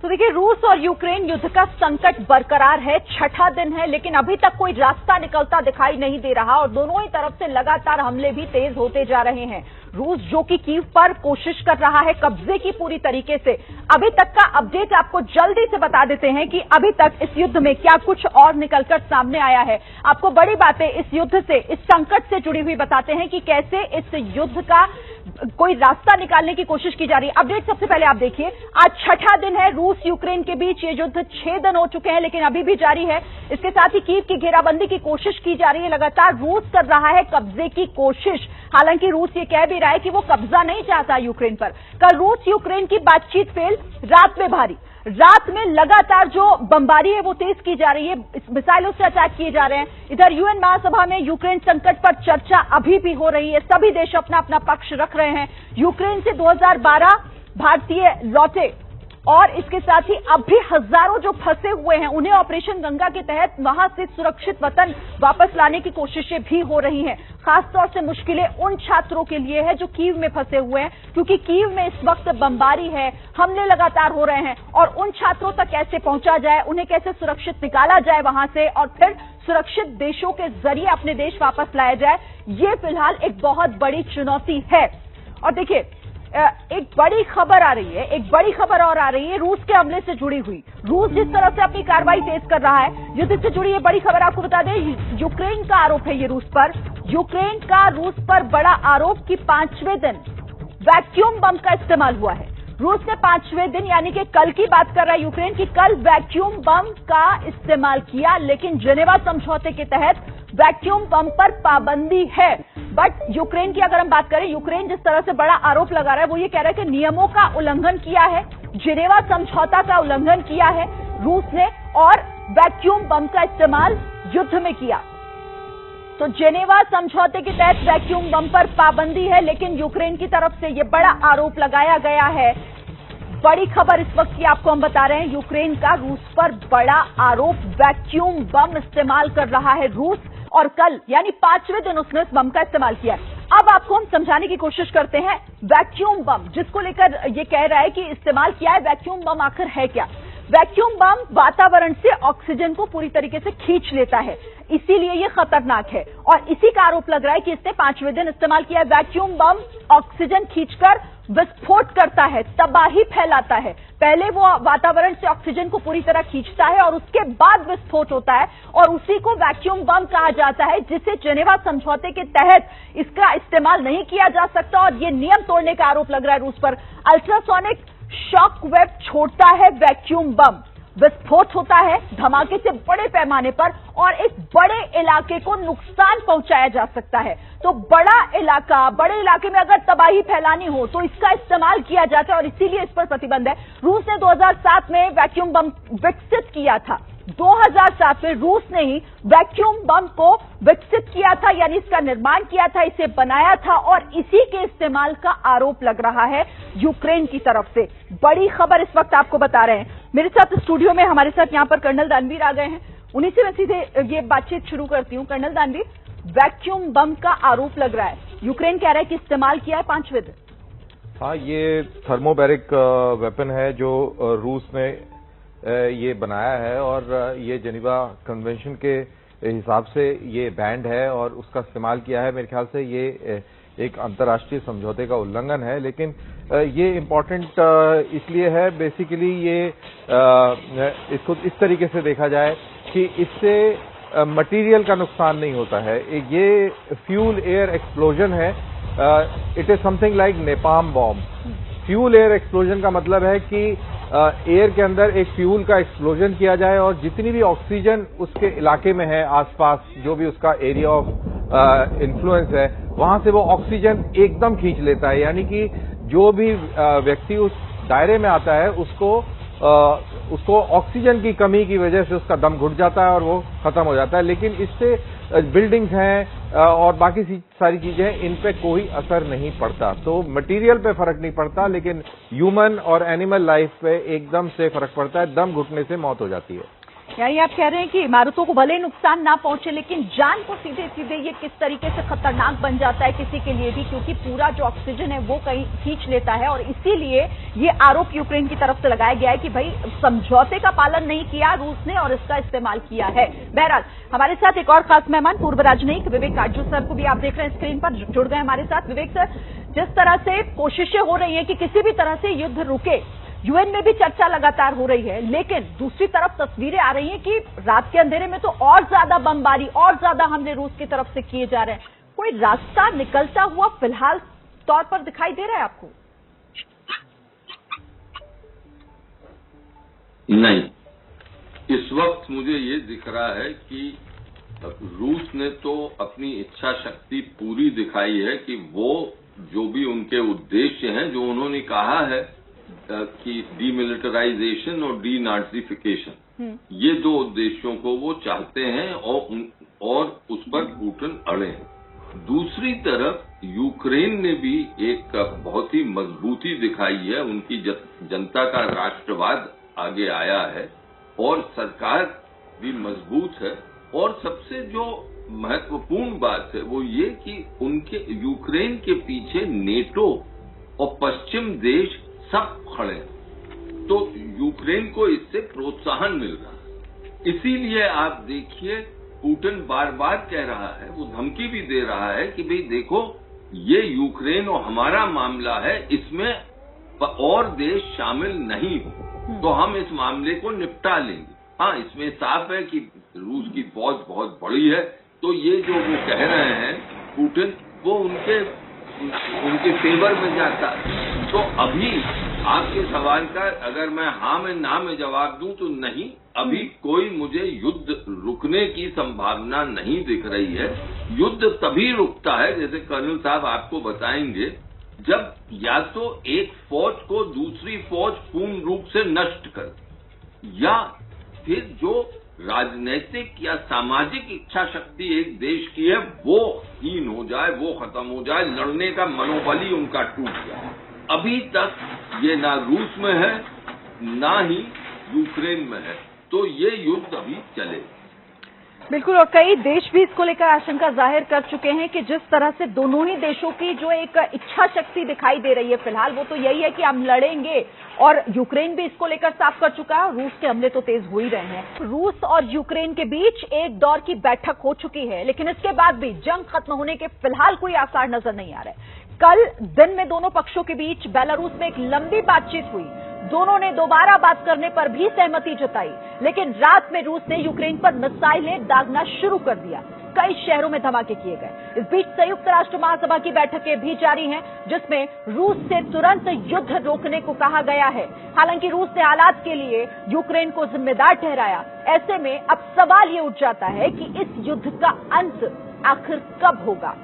तो देखिए, रूस और यूक्रेन युद्ध का संकट बरकरार है, छठा दिन है, लेकिन अभी तक कोई रास्ता निकलता दिखाई नहीं दे रहा और दोनों ही तरफ से लगातार हमले भी तेज होते जा रहे हैं। रूस जो कि कीव पर कोशिश कर रहा है कब्जे की पूरी तरीके से। अभी तक का अपडेट आपको जल्दी से बता देते हैं कि अभी तक इस युद्ध में क्या कुछ और निकलकर सामने आया है। आपको बड़ी बातें इस युद्ध से, इस संकट से जुड़ी हुई बताते हैं कि कैसे इस युद्ध का कोई रास्ता निकालने की कोशिश की जा रही है। अपडेट सबसे पहले आप देखिए, आज छठा दिन है रूस यूक्रेन के बीच। ये युद्ध 6 दिन हो चुके हैं लेकिन अभी भी जारी है। इसके साथ ही कीव की घेराबंदी की कोशिश की जा रही है। लगातार रूस कर रहा है कब्जे की कोशिश। हालांकि रूस ये कह भी रहा है कि वो कब्जा नहीं चाहता यूक्रेन पर। कल रूस यूक्रेन की बातचीत फेल, रात में भारी। रात में लगातार जो बमबारी है वो तेज की जा रही है, मिसाइलों से अटैक किए जा रहे हैं। इधर यूएन महासभा में यूक्रेन संकट पर चर्चा अभी भी हो रही है। सभी देश अपना अपना पक्ष रख रहे हैं। यूक्रेन से 2012 भारतीय लौटे और इसके साथ ही अब भी हजारों जो फंसे हुए हैं उन्हें ऑपरेशन गंगा के तहत वहां से सुरक्षित वतन वापस लाने की कोशिशें भी हो रही हैं। खासतौर से मुश्किलें उन छात्रों के लिए है जो कीव में फंसे हुए हैं, क्योंकि कीव में इस वक्त बमबारी है, हमले लगातार हो रहे हैं और उन छात्रों तक कैसे पहुंचा जाए, उन्हें कैसे सुरक्षित निकाला जाए वहां से और फिर सुरक्षित देशों के जरिए अपने देश वापस लाया जाए, ये फिलहाल एक बहुत बड़ी चुनौती है। और देखिए, एक बड़ी खबर आ रही है, एक बड़ी खबर और आ रही है रूस के हमले से जुड़ी हुई। रूस जिस तरह से अपनी कार्रवाई तेज कर रहा है, युद्ध से जुड़ी ये बड़ी खबर आपको बता दें। यूक्रेन का आरोप है ये रूस पर, यूक्रेन का रूस पर बड़ा आरोप कि 5वें दिन वैक्यूम बम का इस्तेमाल हुआ है। रूस ने 5वें दिन यानी कि कल की बात कर रहा है यूक्रेन की, कल वैक्यूम बम का इस्तेमाल किया, लेकिन जेनेवा समझौते के तहत वैक्यूम बम पर पाबंदी है। बट यूक्रेन की अगर हम बात करें, यूक्रेन जिस तरह से बड़ा आरोप लगा रहा है वो ये कह रहा है कि नियमों का उल्लंघन किया है, जेनेवा समझौता का उल्लंघन किया है रूस ने और वैक्यूम बम का इस्तेमाल युद्ध में किया। तो जेनेवा समझौते के तहत वैक्यूम बम पर पाबंदी है, लेकिन यूक्रेन की तरफ से यह बड़ा आरोप लगाया गया है। बड़ी खबर इस वक्त की आपको हम बता रहे हैं, यूक्रेन का रूस पर बड़ा आरोप, वैक्यूम बम इस्तेमाल कर रहा है रूस और कल यानी 5वें दिन उसने इस बम का इस्तेमाल किया। अब आपको हम समझाने की कोशिश करते हैं वैक्यूम बम, जिसको लेकर ये कह रहा है कि इस्तेमाल किया है, वैक्यूम बम आखिर है क्या। वैक्यूम बम वातावरण से ऑक्सीजन को पूरी तरीके से खींच लेता है, इसीलिए ये खतरनाक है और इसी का आरोप लग रहा है कि इसने 5वें दिन इस्तेमाल किया। वैक्यूम बम ऑक्सीजन खींचकर विस्फोट करता है, तबाही फैलाता है। पहले वो वातावरण से ऑक्सीजन को पूरी तरह खींचता है और उसके बाद विस्फोट होता है और उसी को वैक्यूम बम कहा जाता है, जिसे जेनेवा समझौते के तहत इसका इस्तेमाल नहीं किया जा सकता और ये नियम तोड़ने का आरोप लग रहा है रूस पर। अल्ट्रासोनिक शॉक वेव छोड़ता है वैक्यूम बम, विस्फोट होता है धमाके से बड़े पैमाने पर और एक बड़े इलाके को नुकसान पहुंचाया जा सकता है। तो बड़े इलाके में अगर तबाही फैलानी हो तो इसका इस्तेमाल किया जाता है और इसीलिए इस पर प्रतिबंध है। रूस ने 2007 में वैक्यूम बम विकसित किया था, 2007 में रूस ने ही वैक्यूम बम को विकसित किया था, यानी इसका निर्माण किया था, इसे बनाया था और इसी के इस्तेमाल का आरोप लग रहा है यूक्रेन की तरफ से। बड़ी खबर इस वक्त आपको बता रहे हैं। मेरे साथ स्टूडियो में हमारे साथ यहां पर कर्नल दानवीर आ गए हैं, उन्हीं से मैं सीधे ये बातचीत शुरू करती हूं। कर्नल दानवीर, वैक्यूम बम का आरोप लग रहा है, यूक्रेन कह रहा है कि इस्तेमाल किया है 5वें दिन। हाँ, ये थर्मोबैरिक वेपन है जो रूस ने ये बनाया है और ये जेनेवा कन्वेंशन के हिसाब से ये बैंड है और उसका इस्तेमाल किया है। मेरे ख्याल से ये एक अंतर्राष्ट्रीय समझौते का उल्लंघन है, लेकिन ये इम्पोर्टेंट इसलिए है, बेसिकली ये इसको इस तरीके से देखा जाए कि इससे मटेरियल का नुकसान नहीं होता है। ये फ्यूल एयर एक्सप्लोजन है, it is something like napalm bomb. Fuel air explosion का मतलब है कि एयर के अंदर एक फ्यूल का एक्सप्लोजन किया जाए और जितनी भी ऑक्सीजन उसके इलाके में है, आसपास जो भी उसका एरिया ऑफ इन्फ्लुएंस है, वहां से वो ऑक्सीजन एकदम खींच लेता है, यानी कि जो भी व्यक्ति उस दायरे में आता है उसको ऑक्सीजन की कमी की वजह से उसका दम घुट जाता है और वो खत्म हो जाता है। लेकिन इससे बिल्डिंग्स हैं और बाकी सारी चीजें हैं, इन पे कोई असर नहीं पड़ता। तो मटेरियल पे फर्क नहीं पड़ता, लेकिन ह्यूमन और एनिमल लाइफ पे एकदम से फर्क पड़ता है, दम घुटने से मौत हो जाती है। यानी आप कह रहे हैं कि इमारतों को भले नुकसान ना पहुंचे, लेकिन जान को सीधे सीधे ये किस तरीके से खतरनाक बन जाता है किसी के लिए भी, क्योंकि पूरा जो ऑक्सीजन है वो कहीं खींच लेता है। और इसीलिए ये आरोप यूक्रेन की तरफ से लगाया गया है कि भाई समझौते का पालन नहीं किया रूस ने और इसका इस्तेमाल किया है। बहरहाल हमारे साथ एक और खास मेहमान पूर्व राजनयिक विवेक काटजू सर को भी आप देख रहे हैं स्क्रीन पर, जुड़ गए हमारे साथ। विवेक सर, जिस तरह से कोशिशें हो रही है कि किसी भी तरह से युद्ध रुके, यूएन में भी चर्चा लगातार हो रही है, लेकिन दूसरी तरफ तस्वीरें आ रही हैं कि रात के अंधेरे में तो और ज्यादा बमबारी, और ज्यादा हमले रूस की तरफ से किए जा रहे हैं। कोई रास्ता निकलता हुआ फिलहाल तौर पर दिखाई दे रहा है आपको? नहीं, इस वक्त मुझे ये दिख रहा है कि रूस ने तो अपनी इच्छा शक्ति पूरी दिखाई है कि वो जो भी उनके उद्देश्य हैं, जो उन्होंने कहा है कि डीमिलिटराइजेशन और डीनाजिफिकेशन, ये दो उद्देश्यों को वो चाहते हैं और उस पर पुतिन अड़े हैं। दूसरी तरफ यूक्रेन ने भी एक बहुत ही मजबूती दिखाई है, उनकी जनता का राष्ट्रवाद आगे आया है और सरकार भी मजबूत है। और सबसे जो महत्वपूर्ण बात है वो ये कि उनके यूक्रेन के पीछे नेटो और पश्चिम देश सब खड़े हैं, तो यूक्रेन को इससे प्रोत्साहन मिल रहा है। इसीलिए आप देखिए पुतिन बार बार कह रहा है, वो धमकी भी दे रहा है कि भाई देखो ये यूक्रेन और हमारा मामला है, इसमें और देश शामिल नहीं हो तो हम इस मामले को निपटा लेंगे। हाँ, इसमें साफ है कि रूस की फौज बहुत बड़ी है, तो ये जो वो कह रहे हैं पुतिन, वो उनके फेवर में जाता है। तो अभी आपके सवाल का अगर मैं हाँ में ना में जवाब दूं तो नहीं, अभी कोई मुझे युद्ध रुकने की संभावना नहीं दिख रही है। युद्ध तभी रुकता है, जैसे कर्नल साहब आपको बताएंगे, जब या तो एक फौज को दूसरी फौज पूर्ण रूप से नष्ट कर, या फिर जो राजनीतिक या सामाजिक इच्छा शक्ति एक देश की है वो हीन हो जाए, वो खत्म हो जाए, लड़ने का मनोबल ही उनका टूट जाए। अभी तक ये ना रूस में है ना ही यूक्रेन में है, तो ये युद्ध अभी चले। बिल्कुल, और कई देश भी इसको लेकर आशंका जाहिर कर चुके हैं कि जिस तरह से दोनों ही देशों की जो एक इच्छा शक्ति दिखाई दे रही है फिलहाल, वो तो यही है कि हम लड़ेंगे। और यूक्रेन भी इसको लेकर साफ कर चुका है, रूस के हमले तो तेज हो ही रहे हैं। रूस और यूक्रेन के बीच एक दौर की बैठक हो चुकी है, लेकिन इसके बाद भी जंग खत्म होने के फिलहाल कोई आसार नजर नहीं आ रहे। कल दिन में दोनों पक्षों के बीच बेलारूस में एक लंबी बातचीत हुई, दोनों ने दोबारा बात करने पर भी सहमति जताई, लेकिन रात में रूस ने यूक्रेन पर मिसाइलें दागना शुरू कर दिया। कई शहरों में धमाके किए गए। इस बीच संयुक्त राष्ट्र महासभा की बैठकें भी जारी हैं, जिसमें रूस से तुरंत युद्ध रोकने को कहा गया है। हालांकि रूस ने हालात के लिए यूक्रेन को जिम्मेदार ठहराया। ऐसे में अब सवाल ये उठ जाता है कि इस युद्ध का अंत आखिर कब होगा,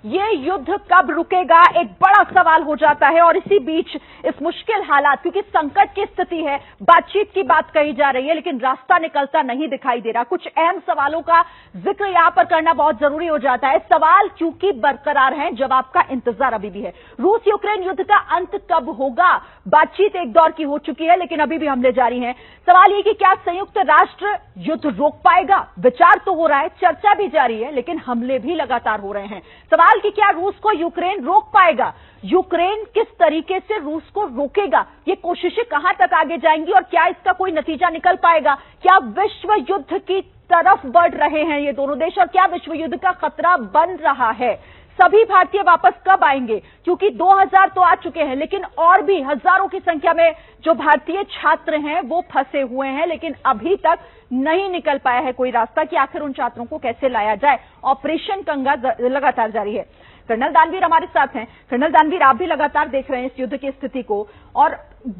ये युद्ध कब रुकेगा, एक बड़ा सवाल हो जाता है। और इसी बीच इस मुश्किल हालात, क्योंकि संकट की स्थिति है, बातचीत की बात कही जा रही है, लेकिन रास्ता निकलता नहीं दिखाई दे रहा। कुछ अहम सवालों का जिक्र यहां पर करना बहुत जरूरी हो जाता है। सवाल क्योंकि बरकरार है, जवाब का इंतजार अभी भी है। रूस यूक्रेन युद्ध का अंत कब होगा? बातचीत एक दौर की हो चुकी है, लेकिन अभी भी हमले जारी हैं। सवाल ये कि क्या संयुक्त राष्ट्र युद्ध रोक पाएगा? विचार तो हो रहा है, चर्चा भी जारी है, लेकिन हमले भी लगातार हो रहे हैं। सवाल कि क्या रूस को यूक्रेन रोक पाएगा? यूक्रेन किस तरीके से रूस को रोकेगा? ये कोशिशें कहां तक आगे जाएंगी और क्या इसका कोई नतीजा निकल पाएगा? क्या विश्व युद्ध की तरफ बढ़ रहे हैं ये दोनों देश और क्या विश्व युद्ध का खतरा बन रहा है? सभी भारतीय वापस कब आएंगे? क्योंकि 2000 तो आ चुके हैं, लेकिन और भी हजारों की संख्या में जो भारतीय छात्र हैं वो फंसे हुए हैं, लेकिन अभी तक नहीं निकल पाया है कोई रास्ता कि आखिर उन छात्रों को कैसे लाया जाए। ऑपरेशन गंगा लगातार जारी है। कर्नल दानवीर हमारे साथ हैं। कर्नल दानवीर, आप भी लगातार देख रहे हैं इस युद्ध की स्थिति को, और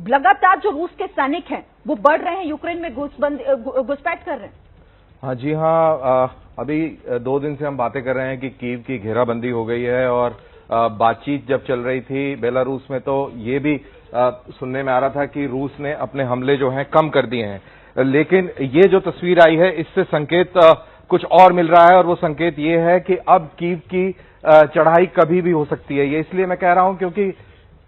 लगातार जो रूस के सैनिक हैं वो बढ़ रहे हैं, यूक्रेन में घुसपैठ कर रहे हैं। हाँ जी, हाँ, अभी 2 दिन से हम बातें कर रहे हैं कि कीव की घेराबंदी हो गई है और बातचीत जब चल रही थी बेलारूस में तो ये भी सुनने में आ रहा था कि रूस ने अपने हमले जो हैं कम कर दिए हैं, लेकिन ये जो तस्वीर आई है इससे संकेत कुछ और मिल रहा है, और वो संकेत ये है कि अब कीव की चढ़ाई कभी भी हो सकती है। ये इसलिए मैं कह रहा हूं क्योंकि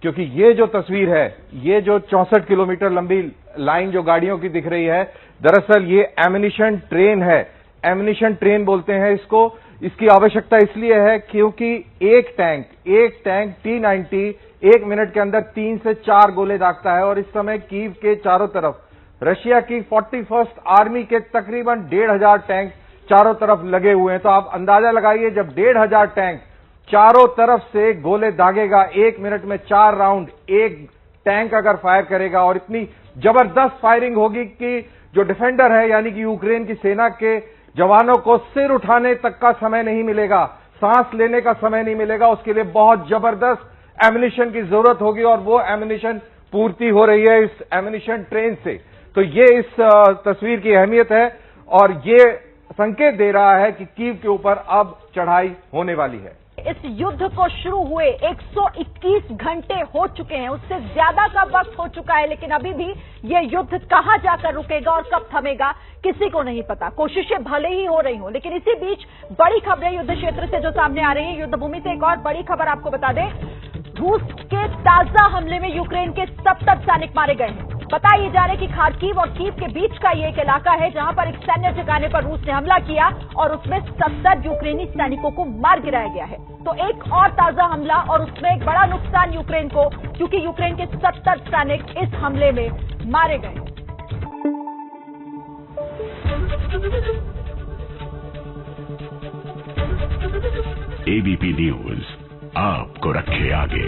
क्योंकि ये जो तस्वीर है, ये जो 64 किलोमीटर लंबी लाइन जो गाड़ियों की दिख रही है, दरअसल ये एमिनिशन ट्रेन है। एमिनिशन ट्रेन बोलते हैं इसको। इसकी आवश्यकता इसलिए है क्योंकि एक टैंक T-90 1 मिनट के अंदर 3 से 4 गोले दागता है और इस समय कीव के चारों तरफ रशिया की 41st आर्मी के तकरीबन 1,500 टैंक चारों तरफ लगे हुए हैं। तो आप अंदाजा लगाइए, जब 1,500 टैंक चारों तरफ से गोले दागेगा, 1 मिनट में 4 राउंड एक टैंक अगर फायर करेगा और इतनी जबरदस्त फायरिंग होगी कि जो डिफेंडर है यानी कि यूक्रेन की सेना के जवानों को सिर उठाने तक का समय नहीं मिलेगा, सांस लेने का समय नहीं मिलेगा। उसके लिए बहुत जबरदस्त एमिनिशन की जरूरत होगी और वो एमिनिशन पूर्ति हो रही है इस एमिनिशन ट्रेन से। तो ये इस तस्वीर की अहमियत है और ये संकेत दे रहा है कि कीव के ऊपर अब चढ़ाई होने वाली है। इस युद्ध को शुरू हुए 121 घंटे हो चुके हैं, उससे ज्यादा का वक्त हो चुका है, लेकिन अभी भी यह युद्ध कहां जाकर रुकेगा और कब थमेगा किसी को नहीं पता। कोशिशें भले ही हो रही हो, लेकिन इसी बीच बड़ी खबरें युद्ध क्षेत्र से जो सामने आ रही है, युद्ध भूमि से एक और बड़ी खबर आपको बता दें। रूस के ताजा हमले में यूक्रेन के 70 सैनिक मारे गए हैं। पता ये जा रहा है कि खार्किव और कीव के बीच का ये एक इलाका है जहां पर एक सैन्य ठिकाने पर रूस ने हमला किया और उसमें 70 यूक्रेनी सैनिकों को मार गिराया गया है। तो एक और ताजा हमला और उसमें एक बड़ा नुकसान यूक्रेन को, क्योंकि यूक्रेन के 70 सैनिक इस हमले में मारे गए। एबीपी न्यूज आपको रखे आगे।